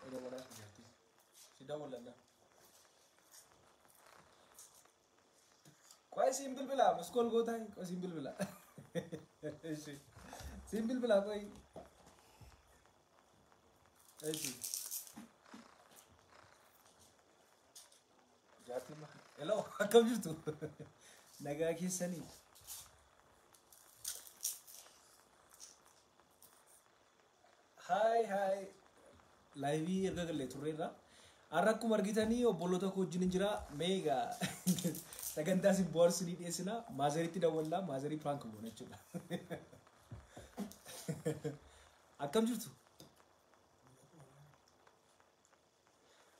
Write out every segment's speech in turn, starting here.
Eda wala sujati. Sida wala na. Koi simple bila, muskol go thai. Koi simple bila. Simple bila koi. ऐसी जाती में हेलो कब जुड़ तू नगा की सनी हाय लाइवी erga galle turreerra arrakku margitanii obboloota koo wajjin jira meega sagantaa si boorsinii dhiyeessina maazariitti dawwallaa maazarii prank goona jechuudha akkam jirtu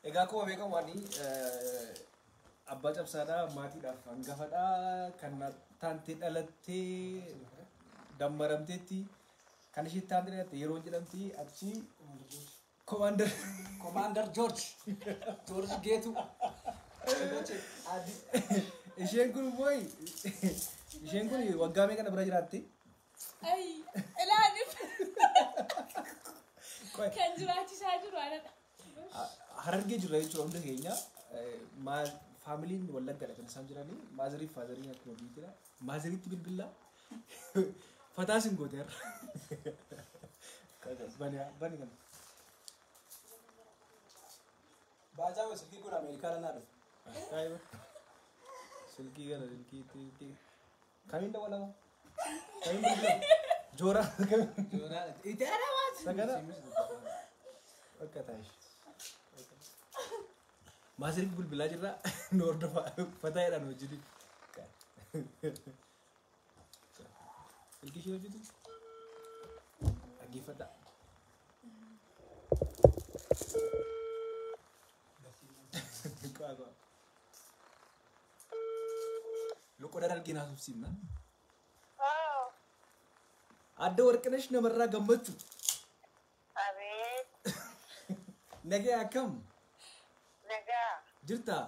egaa akkuma beekamu ani abbaa cabsaadhaa maatiidhaaf hangafadhaa kan taantee dhalattee dammaramteetti kan ishee taantee dhalatte yeroo jedhamti achi Commander George Geetu isheen kun boy isheen kun waggaa meeqa bira jiraatte ay ilaanif kan jiraachisaa jiru anadha harargee jirra jechuudha hunda keenya faamiliin wallaggaadha kan isaan jiranii maazarii faazariin akkuma biitira maazariitti bilbila fataasin gooteer bani kan baajaa wa silkii kun ameerikaa lanaa dhufu kaayiba silkii gara silkii kamiin dawalama kamiin bilbila joora itti arawaat sagana akka taayish Masih bilbil aja lah, nur dapat patah ya nu jadi. Lagi siapa itu? Lagi patah. Kau lu kau dah lagi nasib sim na? Oh. Ada orang kena sih nomor ragam betul. Abid. Nage akam. Naga. Jirta.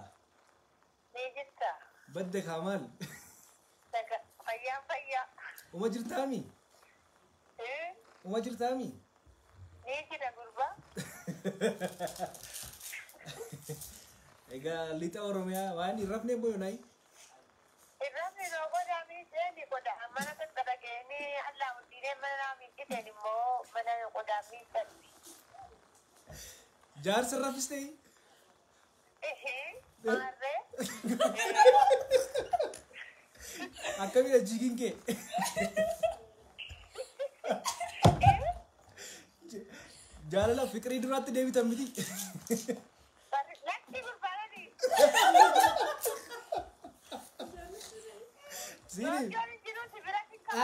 Ni jirta. Badde kamal. Naga. Fayya. Uma jirta mi? Uma jirta mi? Ni jira gurba. Ega lita oromia wani rafne boyo nai. Irrafni no goda mi ni goda amana ka kada ke ni Allah udire mana mi kite ni mo mana goda mi sani. Jar serafis deh. Marre. Akka bira jigin ke. Jaalala fikrii duraatti deebitan miti. Latti gurbaani. Sini.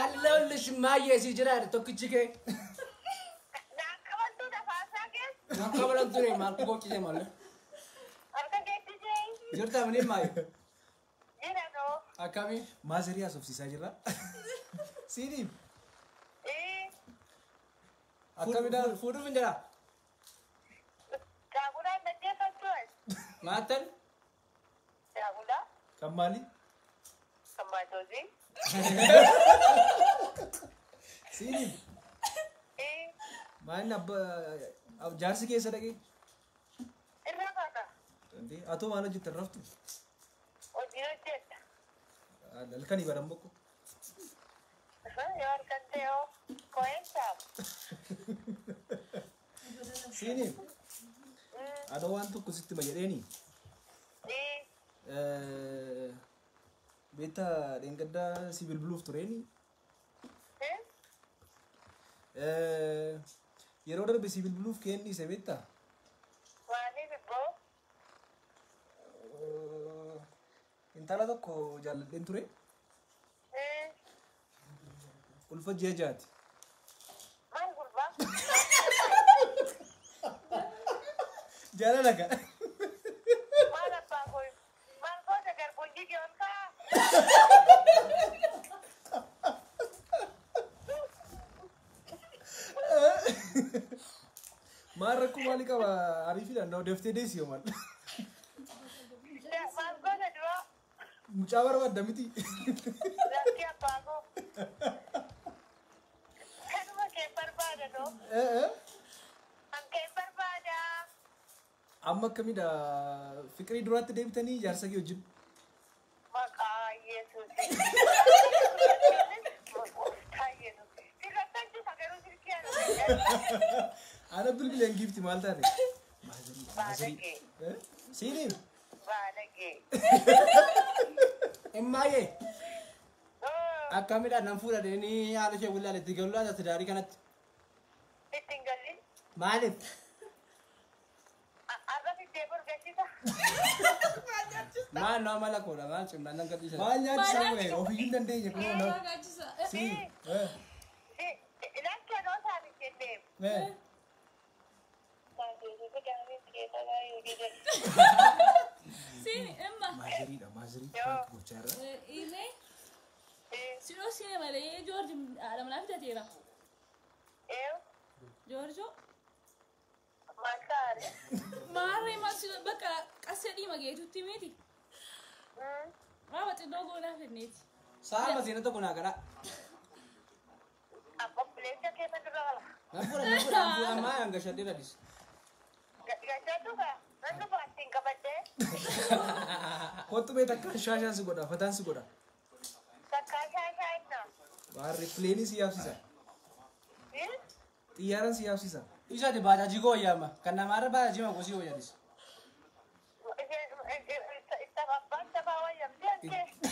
Allah lishmaye si jira tokkichi ke. Nakabantu da fasa ke. Nakabalantu ne mal ko kije mal. Arka getti je. Jirta mani mai. Jira no. Akami Maazariyaa sofsiisaa jirra. Sini. akkamida fuudhu finjira. Daakudhaan dhaggeeffatuun. Maatan. Daakudha. Kan maali? Kan maatooti. Sini. Maalin abba jaarsi keessa dhaqee? Irra baata. Atoo maal hojjetta raftu? Hojii hojjetta. Halkanii baran bokko. Yoo harkan ta'oo ko'eensaaf. Sini. Ada waan tokko sitti majedheeni. Beeta dheengaddaa si bilbiluuf tureeni. Yeroo darbe si bilbiluuf kennise beektaa? Maaliif ibboo? Intala tokko jaalladheen ture. Ulfa ji'a jaati. Maal gurbaa? Jaalala ka. Maal abbaa koo? Maal goota garbunjii dhiyoon kaa? Maal rakkoo maalii qaba ariifiidhaan na odeeftee deessi yoo maal. Maal goota duroo? Mucaa barbaadda miti. Lakki abbaa koo. Kanuma kee barbaada noo? Kan kee barbaada. amma akkamidha fiqirii duraatti deebitanii jaarsa kee wajjin Maqaa Yesuus. Maqaa Yesuus. Sirrattan jisa garuu sirkiyaan. ana bilbileen giifti maal taate Baadagee. siiniin Baadagee. Immaayee akkamidha nan fuudhadhanii haala ishee bullaale itti galuu laata tidaarii kanatti. Ittiin galli. Maaliif? Arra fiddee borgachisa. Maal nama mala koodha maal cimnaan nan gadhiisa. maal nyaachisaa ture ofiyyuu hin dandeenye kun Ee, na gaachisa. si Ilaalcha noo isaanii jennee. Sini, Emma. maaziriidha maazirii Yoo. gochaa irra Ime. Sino sini malee George ada mana fitateera. George. Maarree masino bakka qasedii mageetutti miti. Raawwati doogoo naa fenneeti. Saama siina tokko naa kadhaa. Nan fuudha ammaa hanga shaddi radis. kottu mee takka shaashaan si godha fataan si godha baarri pileenii si yaabsisa xiyyaaraan si yaabsisa Isaati baajaajii koo wayyaama. Kan namaarra baajaajii ma gosii wayyaadis.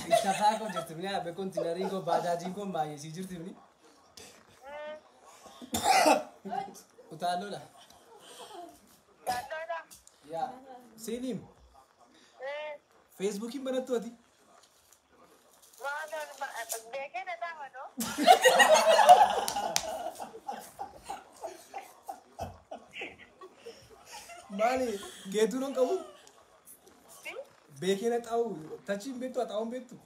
Ittafaa koo jirti mini abbe kontinariin koo baajaajiin koo baay'ee sii jirti mini. Utaalloodha. Yaa. siiniim feesbuukiin banattu ati maali geetuu non qabu beekee na xaa'u tachiin beektu axaa'uun beektu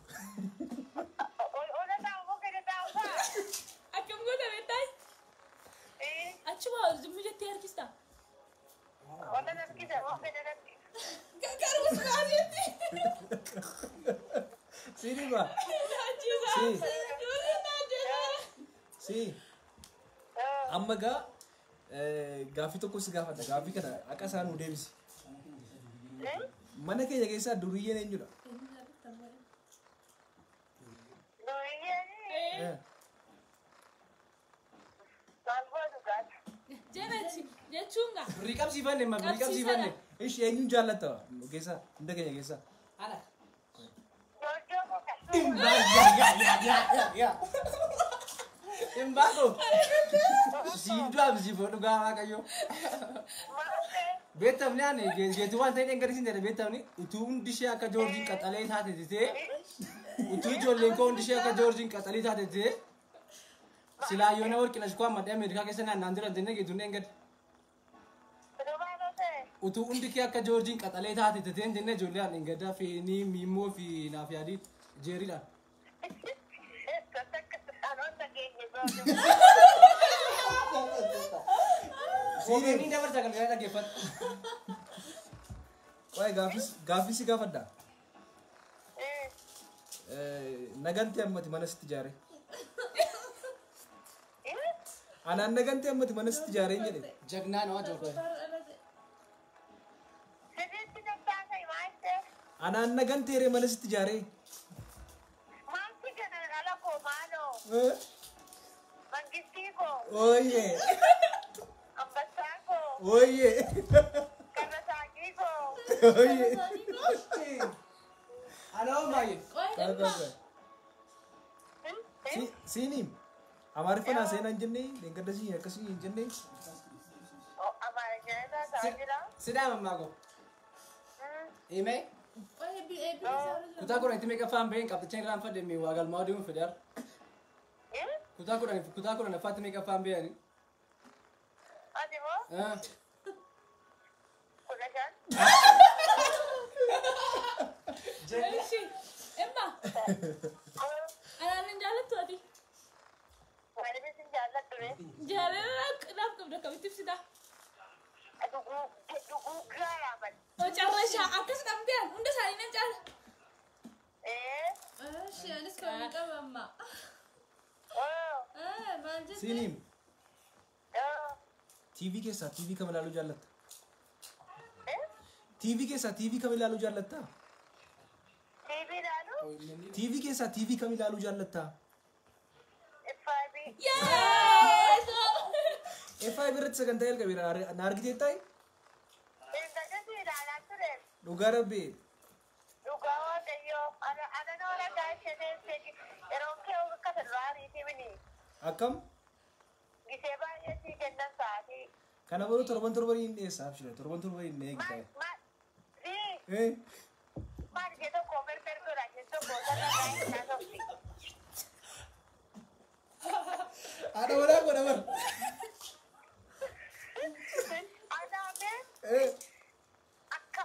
Akkam goota beektaa? Achuma zimmi jettee harkista. Garuu siraaseetti. siiniima Laachisaa. Duudhi naa jedhaa. si amma gaa gaaffii tokko si gaafadha gaaffii kana akka isaan nu deebisi mana keenya keessaa duriyyeen eenyudha Jenechi jechuun gaa. Birrii qabsiifanne ma birrii qabsiifanne. ishi eenyuun jaallatta keessaa hunda keenya keessaa Ana. Imbaako. Siiduu absiifoo dhugaa waaqayyo. Beektamni ani geetu waan ta'in engadisiin jedhe beektamni utuu hundi ishee akka joorjiin qaxalee taate titee utuu ijoolleen koo hundi ishee akka joorjiin qaxalee taate titee silaa yoona warqina shukoo ammadhee Ameerikaa keessa naannaan jira jennee geetuun engad utuu hundi kee akka joorjiin qaxalee taate titeen jennee ijoollee aan engadaa feenii miimmoo fi naaf yaadii jeeriidhaan. Siiniin dabarsa kan biraa dhaggeeffatu. waa'ee gaaffii si gaafadha naganti ammati mana sitti ijaare anaan naganti ammati mana sitti ijaare hin jedhe Jagnaa nama jookoo. anaan naganteere mana sitti ijaare ooyee ooyee ooyee Aloo baay'ee. siiniim amaariffaan haaseenaan jennee leengadasii akkasii hin jennee Sidaa mammaa koo. Himee. Kutaa kudhan itti meeqa faan baheen qabxicha irraan fadhee waa galmaa deemuun fedhe har'a. Kutaa kudhan affaatti meeqa faan bahanii. Eeshi. Emma. Anaan hin jaallattu ati. Jaalala naaf qabda akkamitti ibsita? Carrashaa akkas dhabdeen hunda isaanii nan caala. Eeshi anis kan qaba amma. Maal jettee? siiniim TV keessaa TV kam ilaaluu jaallatta TV keessa TV kam ilaaluu jaallatta? TV laalu TV keessa TV kam ilaaluu jaallatta? FIB Yes! F5 irratti sagantaa jalqabeera na argitee ta'i? Indagati ilaalaa ture. Dhugaa rabbii. Dhugaa waaqayyoo ana noora gaashee yeroo kee akka sirraanii timini. Akkam? Gisee baay'ee sii kennan sa'aatii. Kana booda torban hin dhiyeessaaf jira. Torban hin eegita. Maal jedhu tokko berbergoodha jechuun tokko sarara isaa tokki. Ada mana aku ada mana? Adaamee akka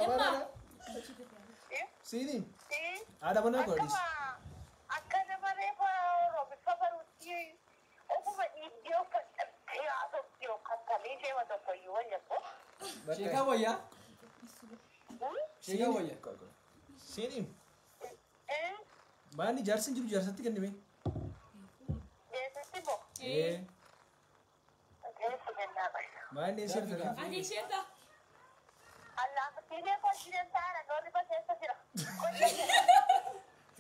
Apa ada? Sini. Ada mana aku hadis? akka nama reefa roobisa baruutti ofuma dhiibbiyoo yaa tokko kakkalee deema tokko iyyuu wayyakko. Sheekaa wayyaa? Sheekaa wayyaa? Sini. Mani jarsin jiru jarsatti kennime. Deessatti moo? Deessu kennaa qaba. Mani sirta. Ati isheentaa? Allaafatiilee kolfideen taara doorri baseessa jira.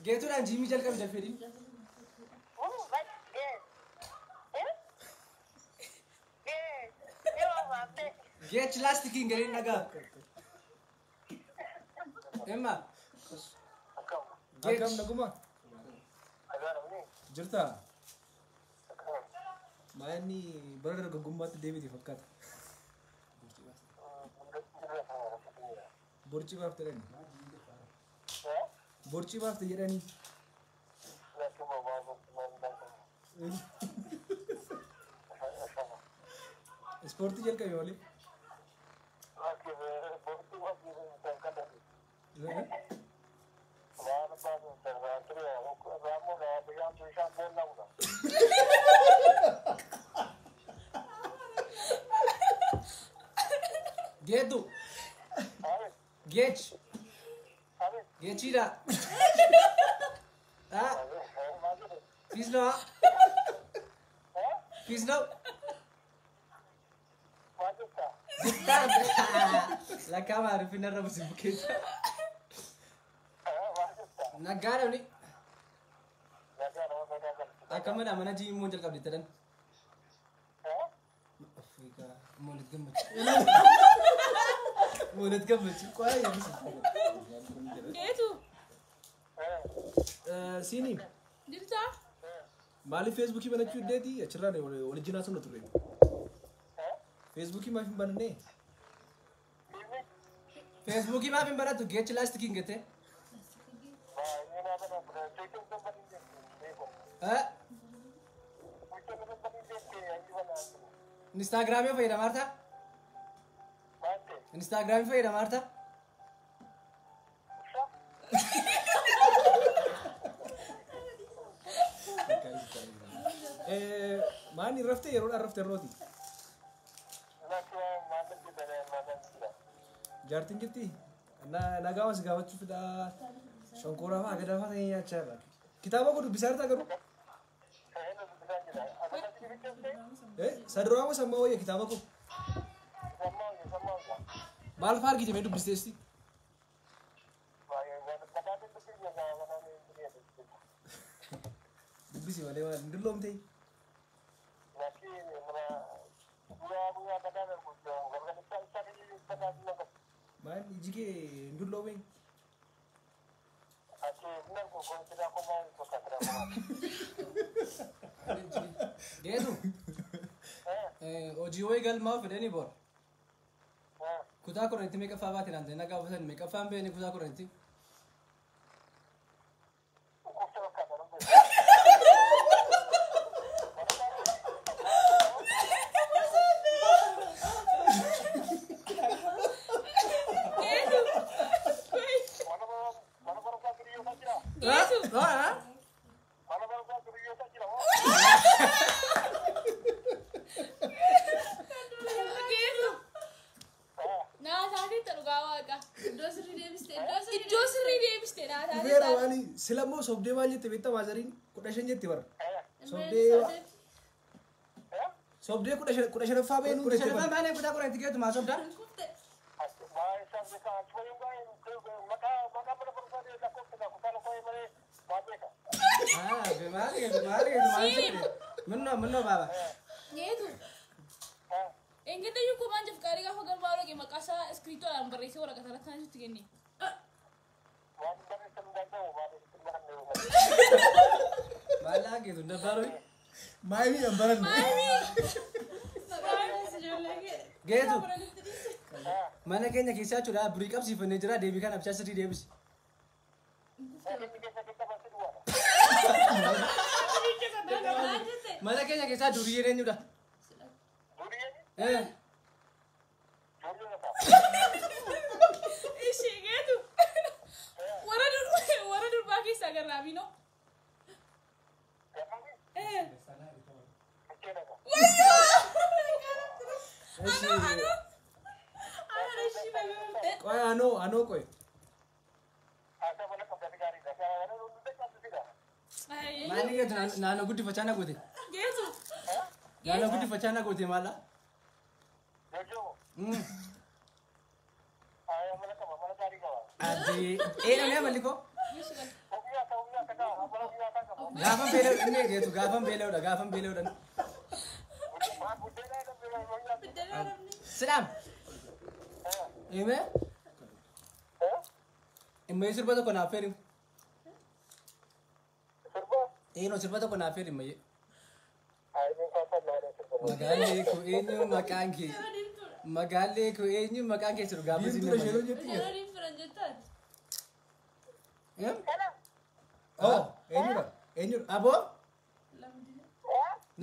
Geetuudhaan jiimii jalqabe dafeedhi. Geech laastikiin galiin dhagaa. Emma. Akam naguma. Jirta. Mani bara dargaggummaatti deebite fakkaata. Borci baafte jedhani. Borci baafte jedhani. Ispoortii jalqabe malee. Geetu. Geech. Geechidha. Ah. Peace now. Peace now. La cámara fina rabo si bukeeta. Naggaadha ni. Akkamana mana jiimii moo jalqabde tadan. Afrika moolet gammachu. Moolet gammachu. Qoraa yaabisa. Eetu? Sini. Jirtaa? Maali Facebookii banachuu iddeeti achirraa walijjinaa sun turre. Facebookii maaf hin bananne? Facebookii maaf hin banatu geechi laastikiin gate. Instagramii fayyadama harta? Instagramii fayyadama harta? Maani rafte yeroodhaan rafte rooti. Jaartiin jirti? Nagaa si gaafachuufidha. Shonkoraa fa'aa gadaa fa'aa ta'ee nyaachaa irra. Kitaaba kun dubbisaa jirta garuu? Saduraa moo sammaa wayya kitaaba kun? Maal fa'aa argite mee dubbisteesti? Dubbisi malee maal hin dulloomtee? Maal iji kee hin dulloomee? Geetu. Hojii wayii galmaa fedhanii bor. Kutaa korreetti meeqaffaa baate naan ta'e nagaa uffatan meeqaffaan beekni kutaa korreetti. Silamoo sobdee maal jette beektaa maazariin 15 jetti bara. Sobdee Sobdee kudha shanaffaa ba'ee Kudha shanaffaa malee kutaa kudha itti geetu maa sobdaa? Kufte. Maali geetu Minnoo baaba. Geetu. Engedda yuko manja fukari gaafa galmaaroo ke maqaasaa iskiriiptoodhaan barreessee waraqaa irratti kan itti kenne. Maallaa geetu dabbaaroo. maayii hin baranne. Geetu. Mana keenya keessaa jechuudha birii qabsiifannee jira deebii kan abchaa sirrii deebisi. Mana keenya keessaa durii eenyudha? Ishee geetu. Warra durbaa keessaa garraabii noo. Qoy anoo qoy. Maali geetu naannoo guddifachaa na goote? Geetu. Naannoo guddifachaa na goote maala? Adii dheedhamee amalli koo? Gaafan beela'udha inni geetu gaafan beela'udha. Sidaam. Immoo sirba tokko naaf fedhi. Sirba tokko naaf fedhi mayyee. Magaalee koo eenyu maqaan kee? Magaalee koo eenyu maqaan kee jiru gaafa Biiftuu ishee jetti. Yeroo firan jettaan. Eenyudha? Aboo?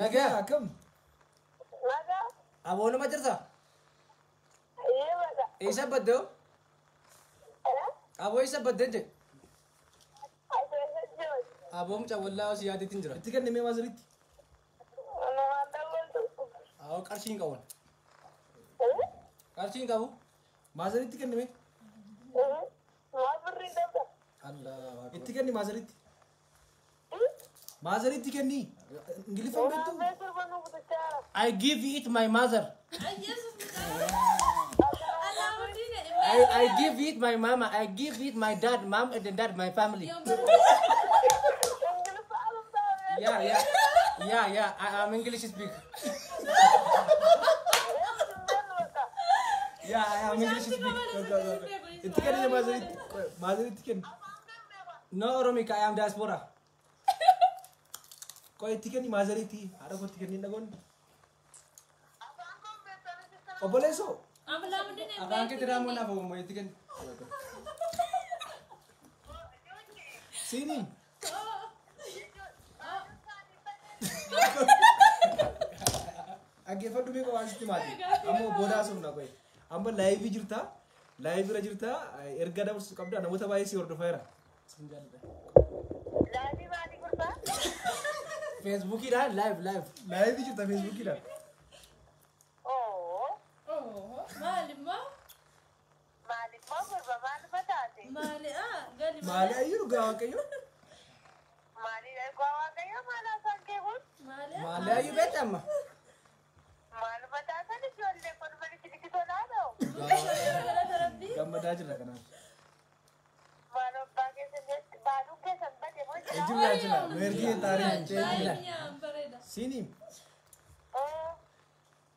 Nagaa. Akkam? Aboo nama jirta? Isa baddoo? Aboo isa baddee je? Aboo mucaa wallaa osii yaadeetiin jira. Itti kennamee maasiritti. Aboo qarshii hin qabu. Qarshii hin qabu? Maasiritti kennamee. Itti kenni maasiritti. Maasiritti kenni. Ingiliffaan beektu. I give it my mother. I give it my mama. I give it my dad, mom, and dad, my family. Yeah. I'm English speaker. Yeah, I am English speaker. Itti kenni maasiritti. Maasiritti kenni. No, Romika, I am diaspora. Qoy itti kenni maasiritti. Haadha koo itti kenni dhagoonni. Obboleessoo. Afaan kee tiraa moona afaan mooyyeetti kenni. Siiniin. Dhaggeeffadhu beekaa waan sitti maati. Ammoo boodaa sumna qoy. Amma laayivii jirta. Laayivii jirta. Erga dabarsu qabda namoota baay'ee si hordofeera. Facebookiidhaan live. Laayivii jirta Feesbuukiidhaan. Maali ayyuu dhugaa waaqayyo. Maali ayyuu beekta amma? Gammadaa jira kanaaf. Jira. Mergi taariin. Siiniin.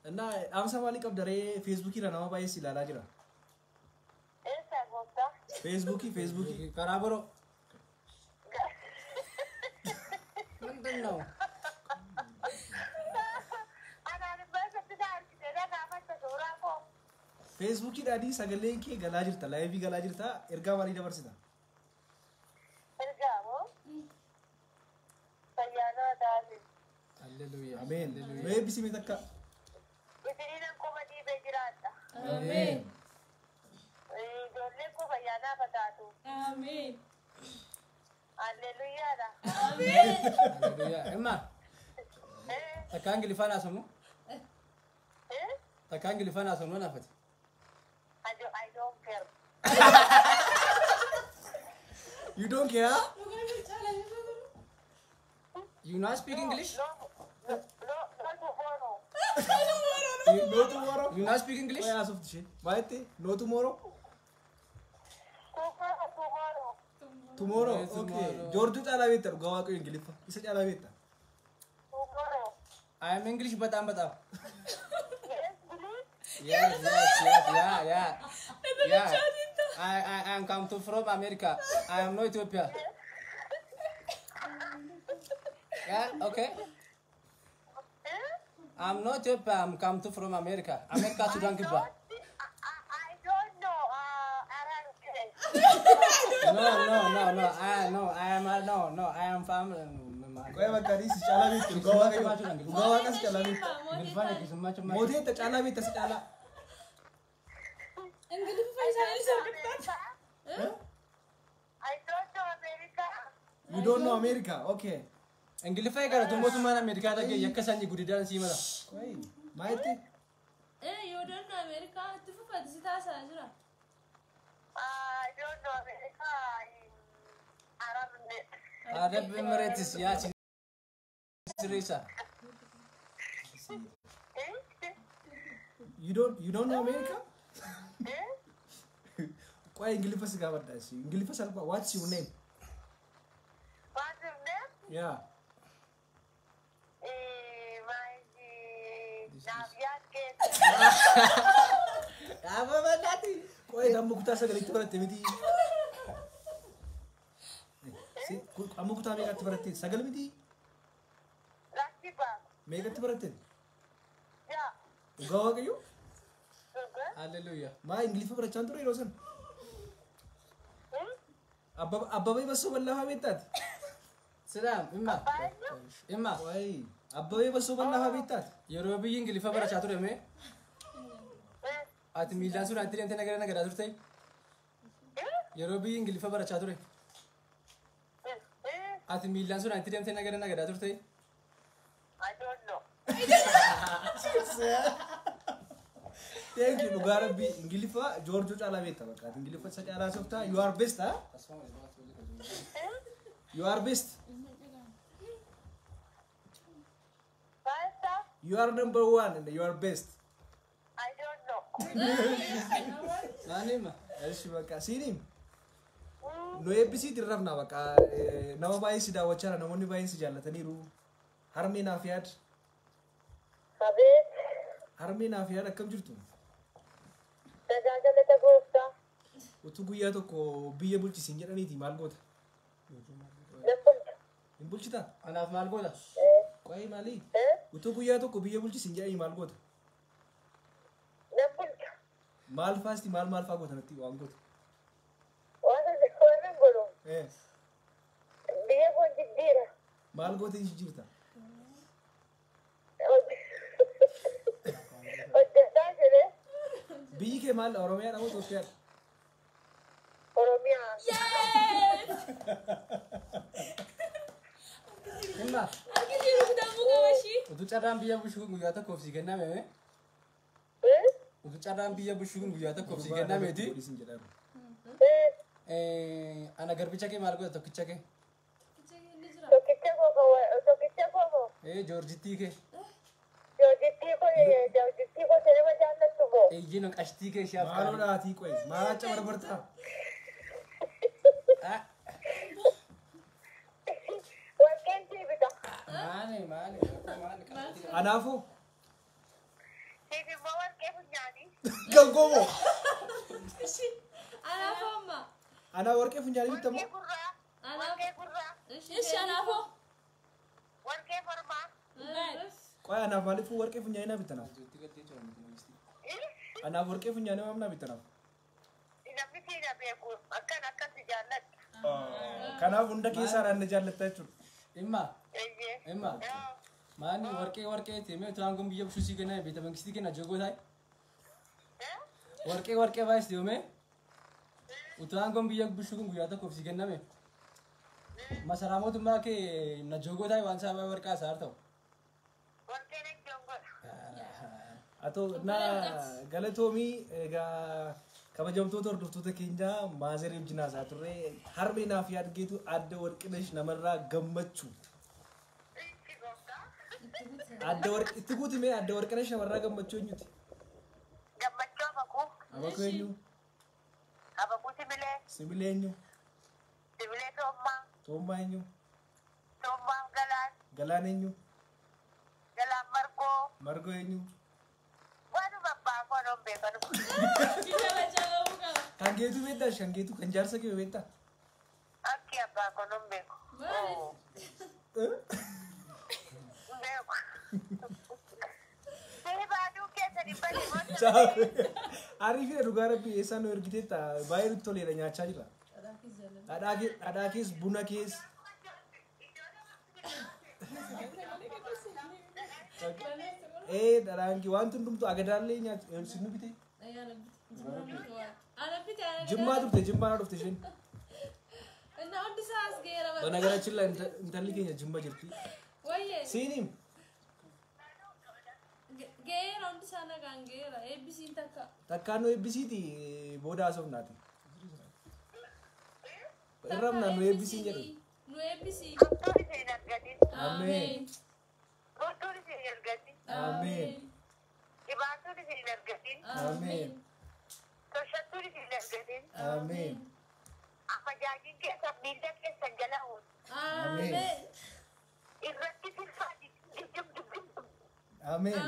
Innaa dhaamsa maalii qabdaree Feesbuukiidhaan nama baay'ee si ilaalaa jira. Feesbuukii. Karaa biroo. Mandannoo. Feesbuukiidhaan sagaleen kee galaa jirta. Laayivii galaa jirta. Ergaa maalii dabarsita? Hallelujah. Ameen. Mee eebbisii takka. Ameen. Amen. Hallelujah. Emma. Takkaan gilifaan haasamu? Takkaan gilifaan haasamu waan hafate? I don't care. You don't care? You not speak English? No to follow. No tomorrow. You not speak English? Why ask of the shit? Maite, no tomorrow? Tomorrow. Yes, Okay. tomorrow. George chala better. Gawa ko Ingilifa. Isa chala better. I am English batam batam. Yes, Yeah. I am come to from America. I am no Ethiopia. Yeah, okay. I'm not Ethiopia. I'm come to from America. America Sudan Kiba. I don't know Arabic. No. I am from. Kaya magkari si chala better. Gawa kayo. Gawa ka si chala better. Mode ta chala better si chala. እንግዲህ ፈይሳል ይሰብጣት I don't know America. You don't know America. Okay. Ingiliffa gara tumbo tumana America ta ge yakkasanyi gudidan si mala. Why? Maite. ዮዶን አሜሪካ ትፈፈት ሲታሳ ጅራ I don't know America in Arabic. Arab Emirates ya Sirisa. You don't know America? Kaya Ingilifa si gawad da si. Ingilifa salpa. What's your name? What's your name? Yeah. Apa badati? Kaya damu kuta sa galito para temiti. Si, amu kuta mega tibarate. Sa galimiti. Mega tibarate. Yeah. Gawa kayo? Hallelujah. Ma Ingilifa para chanto rin rosan. Abba bay baso balla habitat. Salam, Imma. Why? Abba bay baso balla habitat. Yeroo biyyi Ingiliffa barachaa ture mee? Ati miilaan sun ati deemtee nagara nagadaa turte? Yeroo biyyi Ingiliffa barachaa ture? Ati miilaan sun ati deemtee nagara nagadaa turte? I don't know. Thank you. Lugar bi Ingilifa George chala beta baka. Ingilifa sa chala softa. You are best, huh? You are best. Pasta? You are number one and you are best. I don't know. Nani Imma? Yes, baka. Sinim. No episode tirrafna baka. Nama baay'ee si daawwachaa namoonni baay'een si jaallataniiru. Harmee naaf yaad. Habib, Harmee naaf yaad akkam jirtu? tajaajila gooftaa. Utuu guyyaa tokko biyya bulchisiin jedhaniiti maal goota? Nafunta. Hin bulchitaa? Anaaf maal goota? Qo'ee maalii? Utuu guyyaa tokko biyya bulchisiin jedhanii maal goota? Nafunta. Maal faasti maal faa goota natti waan goota? Waan godhu. Biyya kun jijjiira. Maal goota hin jijjiirta? Hojjetaa jedhee Biyyi kee maal Oromiyaa dhamoo Itoophiyaadha? Oromiyaa. Imma. አርጊቲሩ ደሙ ገበሺ Utuu carraan biyya bushuu guyyaa tokkoof si kenname mee? Utuu carraan biyya bushuu guyyaa tokkoof si kennameeti? Poolisiin jedhamu. Ana garbicha kee maal goota tokkicha kee? Tokkicha koo Joorjittii kee? joojittii koo nama jaallattu boo. Iyyiin qashtii kee ishee Maaloo dhaatii qo'e maal acha barbartaa? Warqeen sii bita. Maali? Anaafuu Siif immoo warqee funyaanii. gangomoo. እሺ አናፎማ Anaa warqee funyaanii Warqee bittamoo? gurraa. አናፎ Warqee gurraa. እሺ አናፎ Warqee mormaa. Qo'ee anaaf maaliifuu warqee funyaanii naa bittanaaf? Anaaf warqee funyaanii maam naa bittanaaf? Namni siina beeku akkasi jaalladha. Kanaaf hunda keessaa raanna jaallattaa jechuudha. Imma. Eeyyee. Imma. Maani warqee timee tuaan kun biyya bushuu si kenname beeta mangistii kenna jogoo taa'e. Warqee baay'is deemee. Utuaan kun biyya bushuu kun guyyaa tokkoof si kenname. Masaraa mootummaa kee na jogoo taa'e waan isaa warqaa isaa ta'u. Warqeen ejjoon godha. Atoo naa galatoomii egaa kabajamtoota hordoftoota keenyaa maazerii wajjin haasaa turre harmee naaf yaadgeetu adda warqinesh namarraa gammachuu. Itti gooftaa. itti guutimee adda warqana shamarraa gammachuu eenyuti? Gammachuu abakuu. Abakuu eenyu? Abakuu sibilee. Sibilee eenyu? Sibilee Toommaa. Toommaa eenyu? Toommaa Galaan. Galaan eenyu? Galaan Margoo. Margoo eenyu? Waanuma abbaa koo noon beekanu. Kan geetu beektaa? Shangeetu kan jaarsa kee beektaa? Akki abbaa koo noon beeku. Beeku. Baaduu keessa dhibbanii gosa. Ariifii dhugaa rabbii eessaan nu ergiteetta baay'ee nutti toleera nyaachaa jira. Dhadhaa kees buna kees. Dhadhaan wanti hundumtu agadaallee nyaatu sinnu bite. Jimmaa turte jimmaa dhufte isheen. Banagaraachin la intalli keenya jimma jirti. Siiniim. Geera hundi sana kan geera eebbisiin takka. Takkaan nu eebbisiiti booda haasofnaati. Irramnaan nu eebbisiin jedhu. Nu eebbisii. Hattuun isheen argatin. Ameen. Hattuun isheen argatin. Ameen. Dhibaatuun isheen argatin. Ameen. Toshattuun isheen argatin. Ameen. Amajaajiin keessa miila keessa jala'uun. Ameen. Irratti silfaati. Ameen.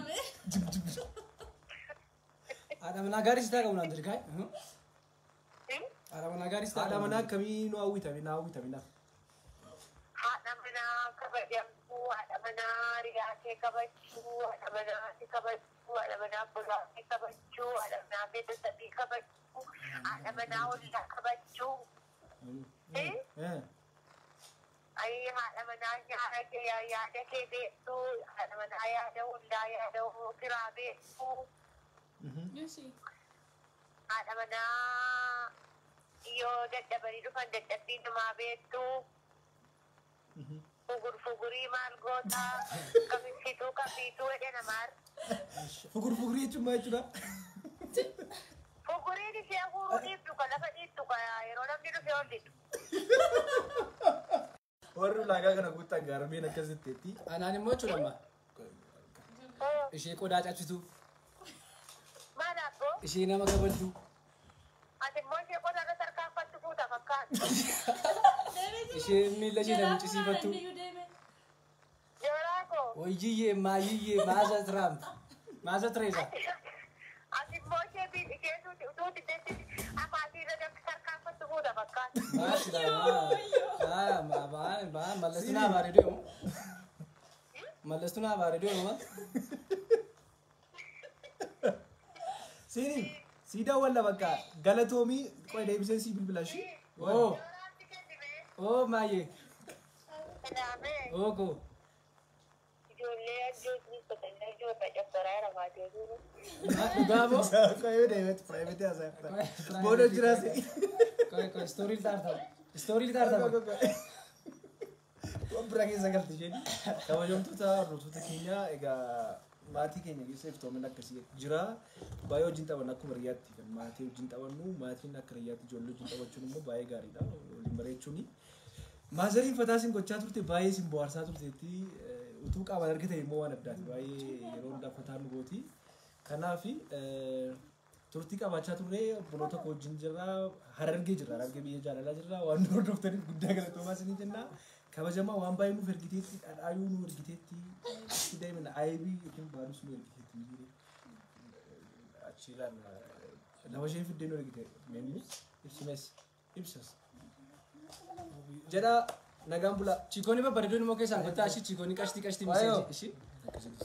Haadha manaa gaarii sitaa qabu naan dirqaa. Haadha manaa gaarii sitaa Haadha manaa akkamii nu hawwitame na hawwitamina. Haadha manaa kabajamtuu, haadha manaa riyaatee kabajuu, haadha manaa si kabajuu, haadha manaa bolaatee kabajuu, haadha manaa beeksisabii kabajuu, haadha manaa ollaa kabajuu. Ay haadha manaa nyaara kee yaada kee beektuu, haadha manaa yaada ollaa yaada firaa beektuu, haadha manaa yoo dadhabanii dhufan dadhabbii namaa beektuu. Fugurii maal gootaa kamissituu kafiituu jedhe namaar. Fugurii jechuun maal jechuudha? Fuguriin ishee huruu dhiibdu ka lafa dhiibdu ka yeroo namni dhufee ol dhiibdu. Warri ulaagaa kana guutaan gaarameen akkasitteetti. Anaan immoo jechuudha amma. Ishee qodaa cabsitu. Maal abboo? Ishee nama kabajju. Ati immoo ishee qodaa irra tarkaanfattu fuuta fakkaatu. Ishee miila ishee nama cisiifattu. Jooraa koo. Hojiyyee maayiyyee maasa tiraam. Maasa tireesa. Ati immoo ishee tuuti deessi afaatii irra tarkaanfattu fuuta fakkaatu. Mallestu naa baare deemu. Mallestu naa baare deemu. Siiniim siidaa walla bakka galatoomii qoy deebisee sii bilbilashi. Oh. Oh maayyee. Kanaafee Oko. ijoollee ajjootni sotannaa ijoollee cabsaraa rafaatee jiru. Gaabo. Qoyee deemetti piraayiveetii haasa'e. Booda jiraase. Koy storii taartaa. Storii taartaa. Bira keessa galti isheen. Kabajamtoota hordoftoota keenya egaa maatii keenya keessa iftoomina akkasii jira. Baay'ee wajjin taphan akkuma riyyaatti kan maatii wajjin taphannu maatiin akka riyyaatti ijoollee wajjin taphachuun immoo baay'ee gaariidha. Waliin bareechuuni. Maazariin fataa isin gochaa turte baay'ee isin bohaarsaa turteetti utuu qaamaan argite immoo waan addaati baay'ee yeroo hundaa fataa nu gooti. Kanaaf turtii qabaachaa turre obboloota koo wajjin jirra harargee jirra harargee biyya jaalalaa jirra waan hordoftaniif guddaa galatoomaa isinii jenna. Kabajamaa waan baay'ee nuuf ergiteetti dhadhaayuu nu ergiteetti daa'imman aybii yookiin baadus nu ergiteetti achiiraan nama ishee fiddee nu ergite meemni ibsimes ibsas jedha nagaan bulaa. Chikooni babbareedoon immoo keessaan kottaa ishii chikooni qashtii Waayo. ishii. Akkasitti